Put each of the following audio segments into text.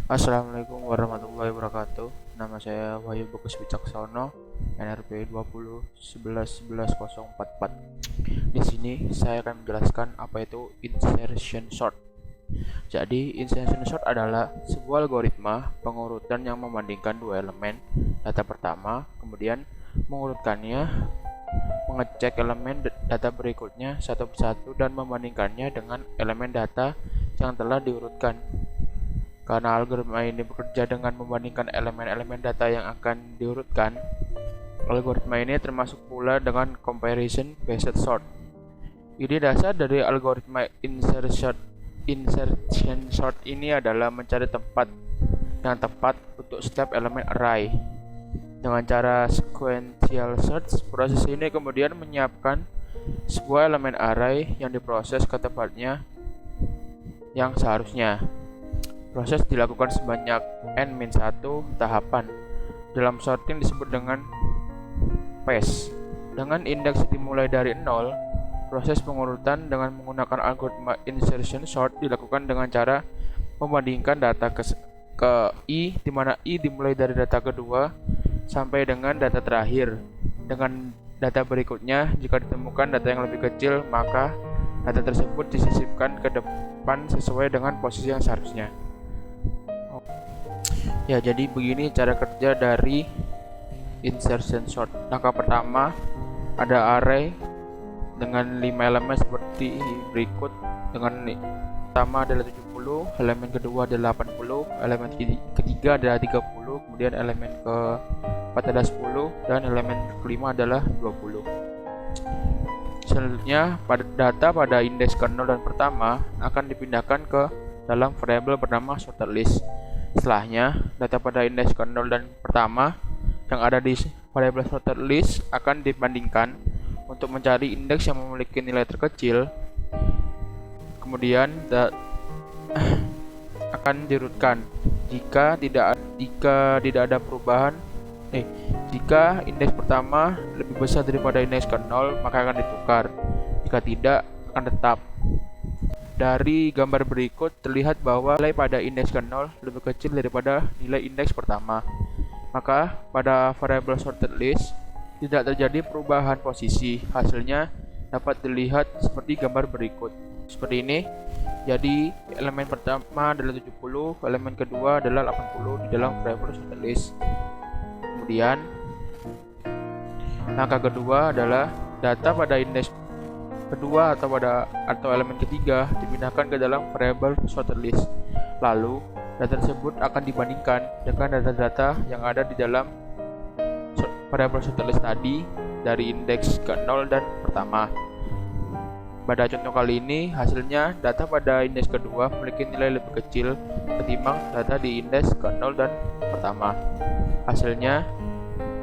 Assalamualaikum warahmatullahi wabarakatuh. Nama saya Wahyu Bagus Wicaksono, NRP 20 11 11 044. Di sini saya akan menjelaskan apa itu insertion sort. Jadi, insertion sort adalah sebuah algoritma pengurutan yang membandingkan dua elemen data pertama, kemudian mengurutkannya, mengecek elemen data berikutnya satu persatu dan membandingkannya dengan elemen data yang telah diurutkan. Karena algoritma ini bekerja dengan membandingkan elemen-elemen data yang akan diurutkan, algoritma ini termasuk pula dengan comparison based sort. Ide dasar dari algoritma insertion sort ini adalah mencari tempat yang tepat untuk setiap elemen array. Dengan cara sequential search, proses ini kemudian menyiapkan sebuah elemen array yang diproses ke tempatnya yang seharusnya. Proses dilakukan sebanyak n-1 tahapan. Dalam sorting disebut dengan pass. Dengan indeks dimulai dari 0, proses pengurutan dengan menggunakan algoritma insertion sort dilakukan dengan cara membandingkan data ke i, di mana i dimulai dari data kedua sampai dengan data terakhir. Dengan data berikutnya, jika ditemukan data yang lebih kecil, maka data tersebut disisipkan ke depan sesuai dengan posisi yang seharusnya. Ya, jadi begini cara kerja dari insertion sort. Langkah pertama, ada array dengan 5 elemen seperti berikut. Dengan pertama adalah 70, elemen kedua adalah 80, elemen ketiga adalah 30, kemudian elemen keempat adalah 10, dan elemen kelima adalah 20. Selanjutnya, data pada indeks ke-0 dan pertama akan dipindahkan ke dalam variabel bernama sorted list. Setelahnya, data pada indeks ke-0 dan pertama yang ada di variabel sorted list akan dibandingkan untuk mencari indeks yang memiliki nilai terkecil. Kemudian akan dirutkan. Jika tidak ada perubahan, jika indeks pertama lebih besar daripada indeks ke-0, maka akan ditukar. Jika tidak, akan tetap. Dari gambar berikut terlihat bahwa nilai pada indeks ke-0 lebih kecil daripada nilai indeks pertama. Maka pada variabel sorted list tidak terjadi perubahan posisi. Hasilnya dapat dilihat seperti gambar berikut. Seperti ini. Jadi elemen pertama adalah 70, elemen kedua adalah 80 di dalam variabel sorted list. Kemudian langkah kedua adalah data pada indeks kedua atau elemen ketiga dipindahkan ke dalam variabel sorted list. Lalu data tersebut akan dibandingkan dengan data-data yang ada di dalam variabel sorted list tadi dari indeks ke-0 dan pertama. Pada contoh kali ini, hasilnya data pada indeks kedua memiliki nilai lebih kecil ketimbang data di indeks ke-0 dan pertama. Hasilnya,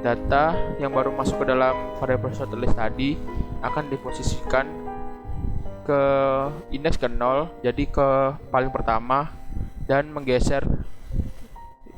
data yang baru masuk ke dalam variabel sorted list tadi akan diposisikan ke indeks ke-0, jadi ke paling pertama, dan menggeser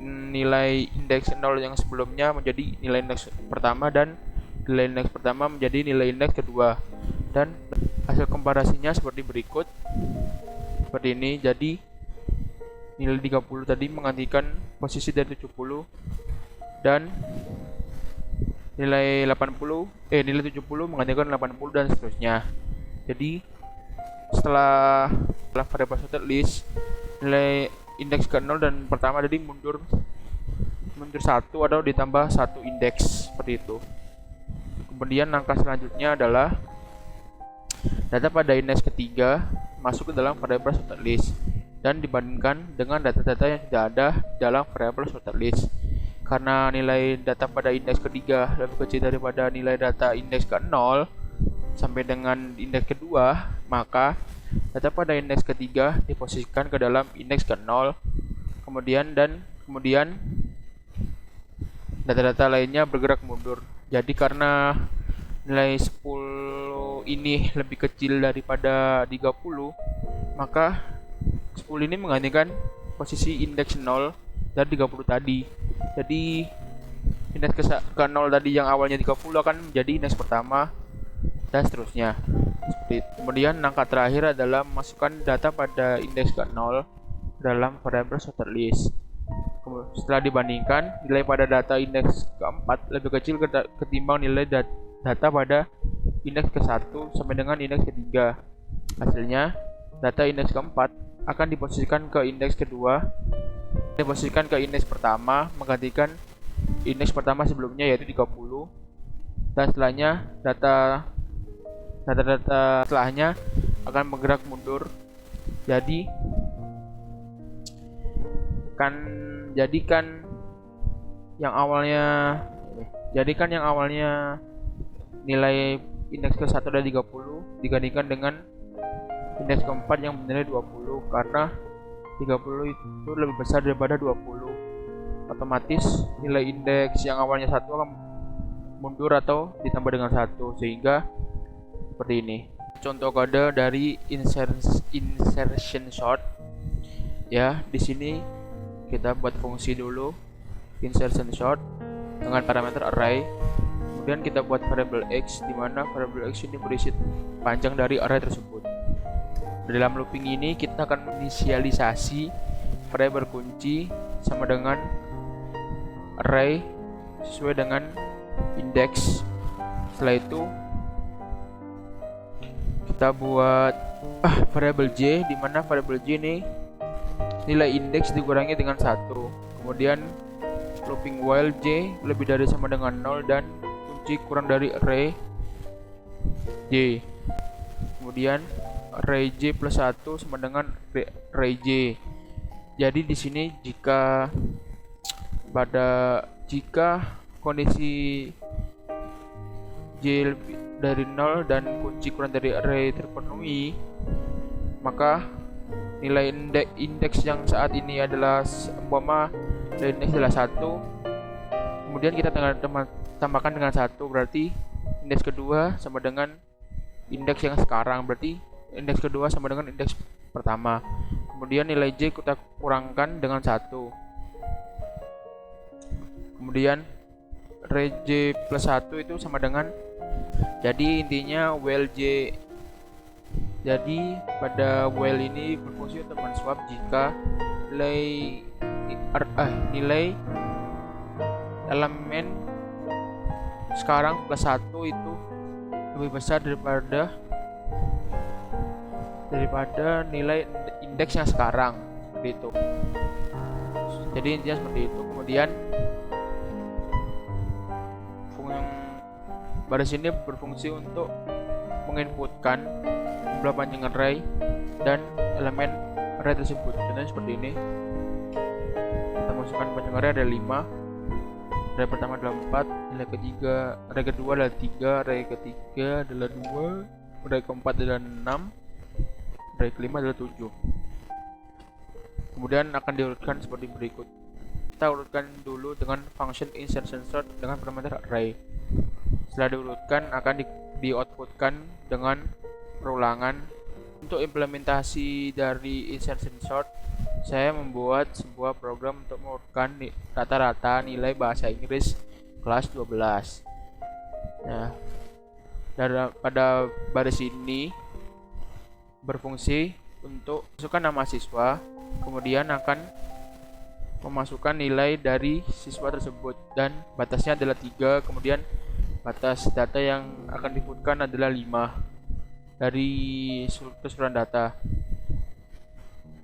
nilai indeks 0 yang sebelumnya menjadi nilai indeks pertama dan nilai indeks pertama menjadi nilai indeks kedua. Dan hasil komparasinya seperti berikut. Seperti ini. Jadi nilai 30 tadi menggantikan posisi dari 70 dan nilai 70 menggantikan 80 dan seterusnya. Jadi setelah variabel sorted list, nilai indeks ke-0 dan pertama jadi mundur satu atau ditambah satu indeks seperti itu. Kemudian langkah selanjutnya adalah data pada indeks ketiga masuk ke dalam variabel sorted list dan dibandingkan dengan data-data yang tidak ada dalam variabel sorted list. Karena nilai data pada indeks ketiga lebih kecil daripada nilai data indeks ke-0 sampai dengan indeks kedua, maka data pada indeks ketiga diposisikan ke dalam indeks ke-0. Kemudian data-data lainnya bergerak mundur. Jadi karena nilai 10 ini lebih kecil daripada 30, maka 10 ini menggantikan posisi indeks 0 dan 30 tadi. Jadi indeks ke-0 tadi yang awalnya 30 akan menjadi indeks pertama dan seterusnya. Kemudian langkah terakhir adalah memasukkan data pada indeks ke-0 dalam variabel sorted list. Setelah dibandingkan, nilai pada data indeks keempat lebih kecil ketimbang nilai data pada indeks ke-1 sampai dengan indeks ketiga. Hasilnya, data indeks keempat akan diposisikan ke indeks kedua, diposisikan ke indeks pertama, menggantikan indeks pertama sebelumnya yaitu 30, dan setelahnya data setelahnya akan bergerak mundur. Jadikan yang awalnya nilai indeks ke-1 dari 30 digandingkan dengan indeks keempat yang bernilai 20, karena 30 itu lebih besar daripada 20. Otomatis nilai indeks yang awalnya 1 akan mundur atau ditambah dengan 1, sehingga seperti ini. Contoh kode dari insertion sort. Ya, di sini kita buat fungsi dulu insertion sort dengan parameter array. Kemudian kita buat variable x, di mana variable x ini berisi panjang dari array tersebut. Dalam looping ini kita akan menginisialisasi variable kunci sama dengan array sesuai dengan indeks. Setelah itu kita buat variable j, di mana variable j ini nilai indeks dikurangi dengan 1. Kemudian looping while j lebih dari sama dengan 0 dan kunci kurang dari array j. Kemudian array j plus 1 sama dengan array j. Jadi di sini jika kondisi j lebih dari 0 dan kunci kurang dari array terpenuhi, maka nilai indeks yang saat ini adalah umpama nilai indeks adalah 1, kemudian kita tambahkan dengan 1, berarti indeks kedua sama dengan indeks yang sekarang, berarti indeks kedua sama dengan indeks pertama. Kemudian nilai j kita kurangkan dengan 1, kemudian array j plus 1 itu sama dengan, jadi intinya while j, jadi pada while ini berfungsi untuk men-swap jika nilai elemen sekarang plus 1 itu lebih besar daripada nilai indeks yang sekarang, seperti itu. Jadi intinya seperti itu. Kemudian baris ini berfungsi untuk menginputkan jumlah panjang array dan elemen array tersebut. Contohnya seperti ini. Kita masukkan panjang array ada 5. Array pertama adalah 4, array kedua adalah 3, array ketiga adalah 2, array keempat adalah 6, array kelima adalah 7. Kemudian akan diurutkan seperti berikut. Kita urutkan dulu dengan function insertion sort dengan parameter array. Setelah diurutkan akan di-outputkan dengan perulangan. Untuk implementasi dari insertion sort, saya membuat sebuah program untuk mengurutkan rata-rata nilai bahasa Inggris kelas 12. Nah, pada baris ini berfungsi untuk masukkan nama siswa, kemudian akan memasukkan nilai dari siswa tersebut dan batasnya adalah 3, kemudian batas data yang akan diinputkan adalah 5 dari keseluruhan data.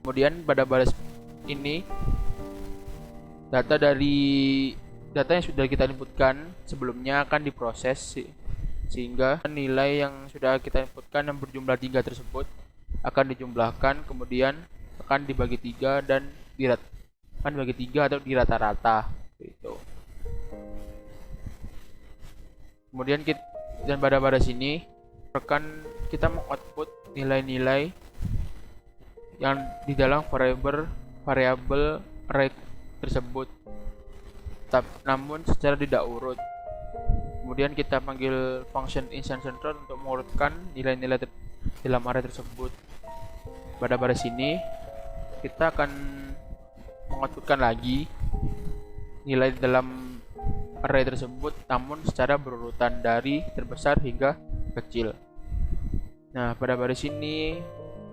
Kemudian pada baris ini data yang sudah kita inputkan sebelumnya akan diproses sehingga nilai yang sudah kita inputkan yang berjumlah 3 tersebut akan dijumlahkan, kemudian akan dibagi 3 dan atau dirata-rata gitu. Kemudian pada baris ini kita mengoutput nilai-nilai yang di dalam variabel array tersebut, namun secara tidak urut. Kemudian kita panggil function insertion sort untuk mengurutkan nilai-nilai dalam array tersebut. Pada baris ini kita akan mengoutputkan lagi nilai dalam array tersebut, namun secara berurutan dari terbesar hingga kecil. Nah, pada baris ini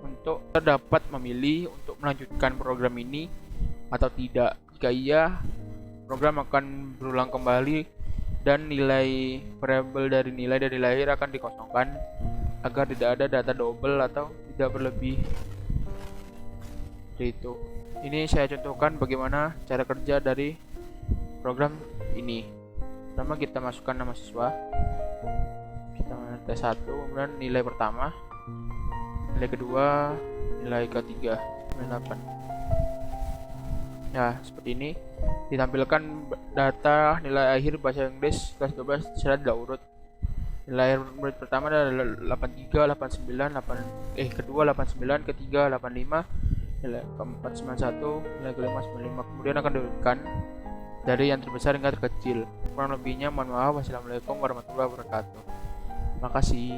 untuk dapat memilih untuk melanjutkan program ini atau tidak. Jika Jika iya, program akan berulang kembali dan nilai variabel dari nilai lahir akan dikosongkan agar tidak ada data double atau tidak berlebih. Seperti itu. Ini saya contohkan bagaimana cara kerja dari program ini. Pertama kita masukkan nama siswa, kita tes 1, kemudian nilai pertama, nilai kedua, nilai ketiga, nilai 8. Ya, seperti ini ditampilkan data nilai akhir bahasa Inggris kelas 12 secara tidak urut. Nilai murid pertama adalah 83, 89, kedua 89, ketiga 85, nilai keempat 91, nilai kelima 95. Kemudian akan diurutkan dari yang terbesar hingga terkecil. Kurang lebihnya mohon maaf. Wassalamualaikum warahmatullahi wabarakatuh. Terima kasih.